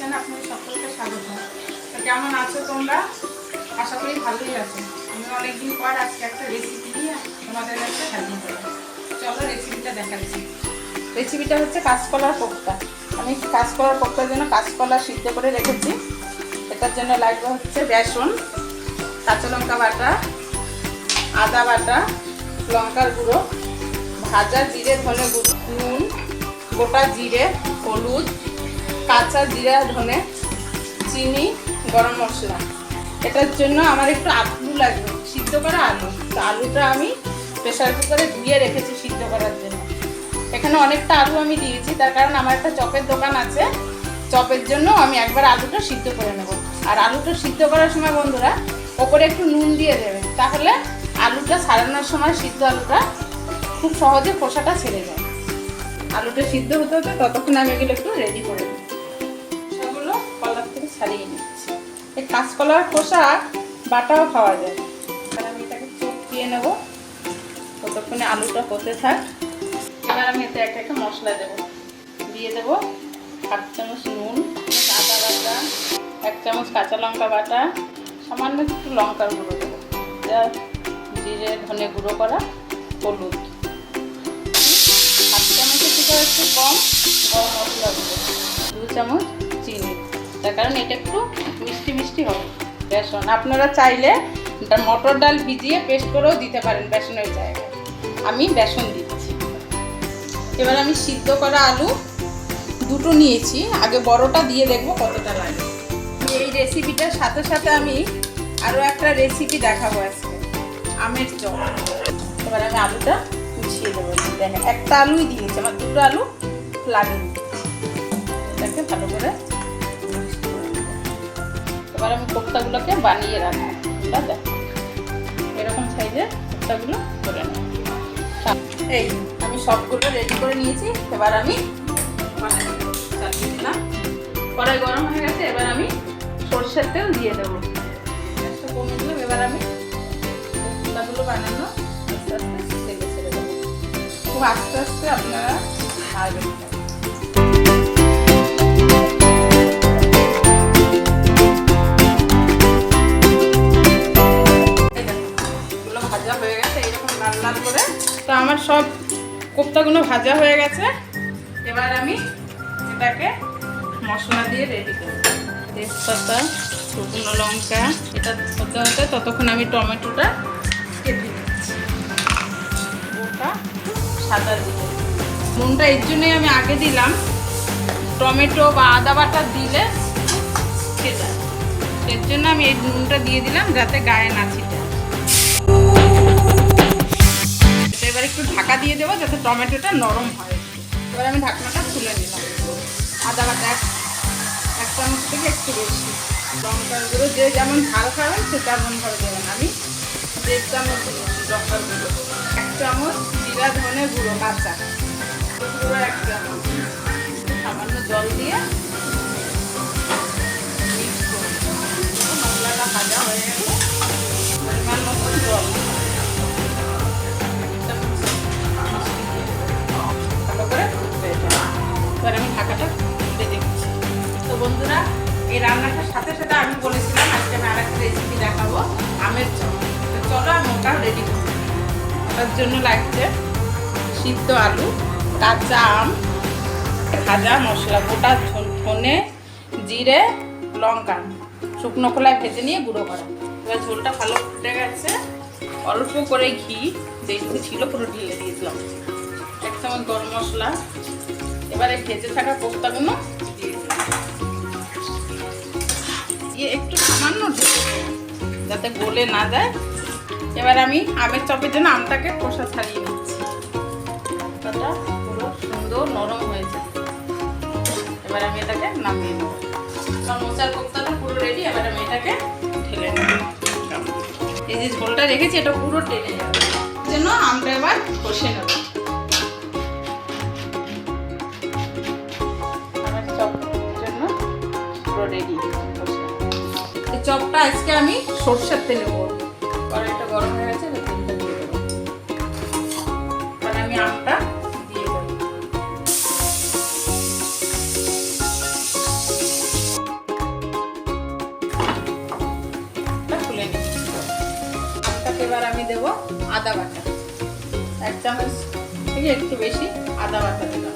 কিচেনে আপনাদের সকলকে স্বাগত। কেমন আছো তোমরা? আশা করি ভালোই আছো। আমি অনেকদিন পর আজকে একটা রেসিপি নিয়ে তোমাদের কাছে হাজির হলাম। চলো রেসিপিটা দেখাচ্ছি। রেসিপিটা হচ্ছে কাঁচকলার কোপ্তা। আমি কাঁচকলার কোপ্তার জন্য কাঁচকলা সিদ্ধ করে রেখেছি। এটার জন্য লাগবে হচ্ছে বেসন, কাঁচা লঙ্কা বাটা, আদা বাটা, লঙ্কার গুঁড়ো, ভাজা জিরে ধনে গুঁড়ো, নুন, গোটা জিরে, হলুদ, কাঁচা জিরা ধনে, চিনি, গরম মশলা। এটার জন্য আমার একটু আলু লাগবে, সিদ্ধ করা আলু। তো আলুটা আমি প্রেসার কুকারে ধুয়ে রেখেছি সিদ্ধ করার জন্য। এখানে অনেকটা আলু আমি দিয়েছি, তার কারণ আমার একটা চপের দোকান আছে। চপের জন্য আমি একবার আলুটা সিদ্ধ করে নেব। আর আলুটা সিদ্ধ করার সময় বন্ধুরা ওপরে একটু নুন দিয়ে দেবেন, তাহলে আলুটা ছাড়ানোর সময় সিদ্ধ আলুটা খুব সহজে খোসাটা ছেড়ে যায়। আলুটা সিদ্ধ হতে হতে ততক্ষণ আমি এগুলো একটু রেডি করে নিই। সেগুলো কলার থেকে ছাড়িয়ে নিচ্ছি। এই কাঁচকলার খোসা বাটাও খাওয়া যায়। এবার আমি এটাকে চটকিয়ে নেব, ততক্ষণে আলুটা হতে থাক। এবার আমি এতে একটা একটা মশলা দেবো। দিয়ে দেবো 1 চামচ নুন, আদা বাটা, 1 চামচ কাঁচা লঙ্কা বাটা, সামান্য একটু লঙ্কার গুঁড়ো দেবো, যা জিরে ধনে গুঁড়ো করা, হলুদ, 1 চামচের থেকে একটু কম গরম মশলা গুঁড়ো, 2 চামচ চিনি। তার কারণ এটা একটু মিষ্টি মিষ্টি হবে। বেসন আপনারা চাইলে মটর ডাল ভিজিয়ে পেস্ট করেও দিতে পারেন বেসনের জায়গায়, আমি বেসন দিচ্ছি। এবার আমি সিদ্ধ করা আলু দুটো নিয়েছি, আগে বড়টা দিয়ে দেখবো কতটা লাগে। এই রেসিপিটার সাথে সাথে আমি আরও একটা রেসিপি দেখাবো আজকে, আমের চপ। এবার আমি আলুটা গুছিয়ে দেবো। দেখেন একটা আলুই দিয়েছি, আমার দুটো আলু লাগেনি। এটাকে ভালো করে এবার আমি কোপ্তাগুলোকে বানিয়ে রাখবো। দেখো এরকম সাইজের কোপ্তাগুলো করে নেব। এই আমি সবগুলো রেডি করে নিয়েছি। এবার আমি চালিয়ে দিলাম। কড়াই গরম হয়ে গেছে। এবার আমি সরষের তেল দিয়ে দেবো। গ্যাসটা কমে দিলাম। এবার আমি কোপ্তাগুলো বানানো আস্তে আস্তে তেলে ছেড়ে দেবো। খুব আস্তে আস্তে আপনারা নাড়বেন। ভাজা হয়ে গেছে এইরকম লাল লাল করে। তো আমার সব কোপ্তাগুলো ভাজা হয়ে গেছে। এবার আমি এটাকে মশলা দিয়ে রেডি করব। তেজপাতা, শুকনো লঙ্কা, এটা হতে হতে ততক্ষণ আমি টমেটোটা কেটে দিচ্ছি। ওটা সাদা দিব। নুনটা এর জন্যই আমি আগে দিলাম, টমেটো বা আদা বাটা দিলে সেটা, এর জন্য আমি এই নুনটা দিয়ে দিলাম যাতে গায়ে না ছিটে। এবার একটু ঢাকা দিয়ে দেবো যাতে টমেটোটা নরম হয়। এবার আমি ঢাকনাটা খুলে নিলাম। আদা বাটা 1 চামচ থেকে একটু বেশি, লঙ্কার গুঁড়ো যে যেমন ঝাল খাবেন সে তেমনভাবে দেবেন। আমি 1.5 চামচ লঙ্কার গুঁড়ো, 1 চামচ জিরা ধনে গুঁড়ো কাঁচা গুঁড়ো, 1 চামচ, সামান্য জল দিয়ে মিক্স করে মশলাটা ভাজা হয়ে গেছে। পরিমাণ মতো জল, ভালো করে ফুটবে। এবার আমি ঢাকাটা খুলে দেখছি। তো বন্ধুরা এই রান্নাটার সাথে সাথে আমি বলেছিলাম আজকে আমি আরেকটা রেসিপি দেখাবো, আমের চপ। তো চলো আমি ওটা রেডি করছি। ওটার জন্য লাগছে সিদ্ধ আলু, কাঁচা আম, ভাজা মশলা, গোটা ধনে জিরে লঙ্কা শুকনো খোলায় ভেজে নিয়ে গুঁড়ো করা। এবার ঝোলটা ভালো ফুটে গেছে। অল্প করে ঘি যেটুকু ছিল পুরো ঢেলে দিয়েছিলাম, 1 চামচ গরম মশলা। এবারে ভেজে থাকা কোপ্তাগুলো দিয়ে দিলাম, দিয়ে একটু সামান্য ঢেকে যাতে গলে না যায়। এবার আমি আমের চপের জন্য আমটাকে খোসা ছাড়িয়ে নিচ্ছি। আমটা পুরো সুন্দর নরম হয়েছে। এবার আমি এটাকে নামিয়ে নেব। আমার মোচার কোপ্তাটা পুরো রেডি। এবার আমি এটাকে ঢেলে নেব। এই যে ঝোলটা রেখেছি এটা পুরো টেনে যাবে, এই জন্য আমটা এবার কষে নেব। আমার চপের জন্য পুরো রেডি। এই চপটা আজকে আমি সরষের তেলে করব। কড়াইটা গরম হয়ে গেছে, তেলটা দিয়ে দেবো। আমি আমটা দিয়ে দেবো। আদা বাটা, 1 চামচ থেকে একটু বেশি আদা বাটা দিলাম।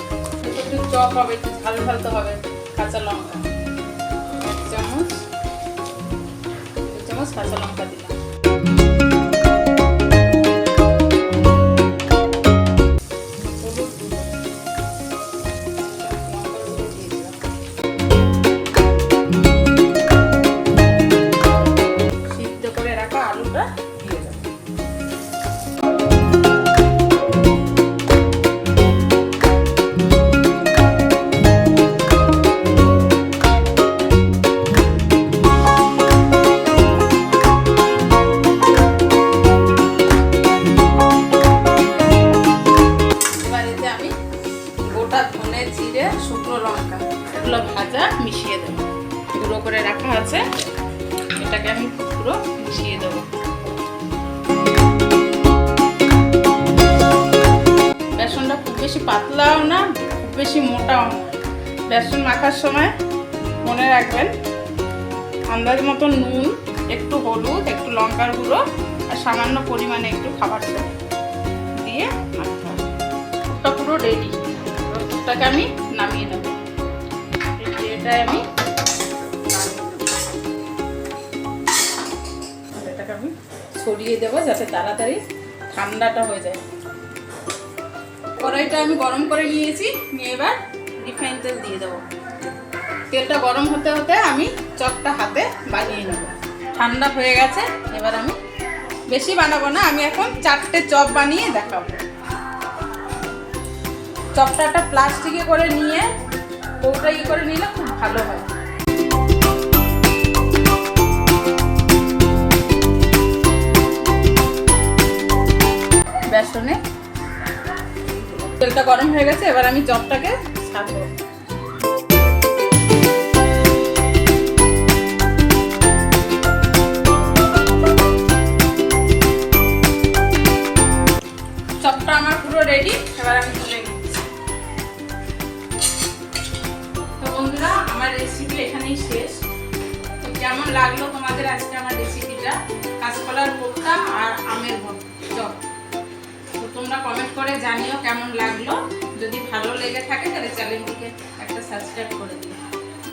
একটু চপ হবে, একটু ঝাল ঝাল তো হবে। কাঁচা লঙ্কা 1 চামচ, 2 চামচ কাঁচা লঙ্কা দিলাম। সিদ্ধ করে রাখা আলুটা দিয়ে দেবো। জিরে, শুকনো লঙ্কা এগুলো ভাজা মিশিয়ে দেবো। গুঁড়ো করে রাখা আছে, এটাকে আমি পুরো মিশিয়ে দেবো। বেসনটা খুব বেশি পাতলাও না, খুব বেশি মোটাও না। বেসন মাখার সময় মনে রাখবেন আন্দাজ মতো নুন, একটু হলুদ, একটু লঙ্কার গুঁড়ো আর সামান্য পরিমাণে একটু খাবার সোডা দিয়ে মাখতে হবে। ওটা পুরো রেডি। এটাকে আমি নামিয়ে নেব। এটাই আমি এটাকে আমি ছড়িয়ে দেবো যাতে তাড়াতাড়ি ঠান্ডাটা হয়ে যায়। কড়াইটা আমি গরম করে নিয়েছি, নিয়ে এবার রিফাইন তেল দিয়ে দেবো। তেলটা গরম হতে হতে আমি চপটা হাতে বানিয়ে নেব। ঠান্ডা হয়ে গেছে, এবার আমি বেশি বানাবো না, আমি এখন 4টে চপ বানিয়ে দেখাবো। চপটা একটা প্লাস্টিকে করে নিয়ে কৌটা করে নিলে খুব ভালো হয়। বেসনে তেলটা গরম হয়ে গেছে, এবার আমি চপটাকে ছাড়বো। চপটা আমার পুরো রেডি, এবার আমি তুলে নিচ্ছি। তো বন্ধুরা, আমার রেসিপি এখানেই শেষ। তো কেমন লাগলো তোমাদের আজকে আমার রেসিপিটা? কাঁচকলার কোপ্তা আর আমের চপ। তো তোমরা কমেন্ট করে জানিও কেমন লাগলো। যদি ভালো লেগে থাকে তাহলে চ্যানেলটিকে একটা সাবস্ক্রাইব করে দিও।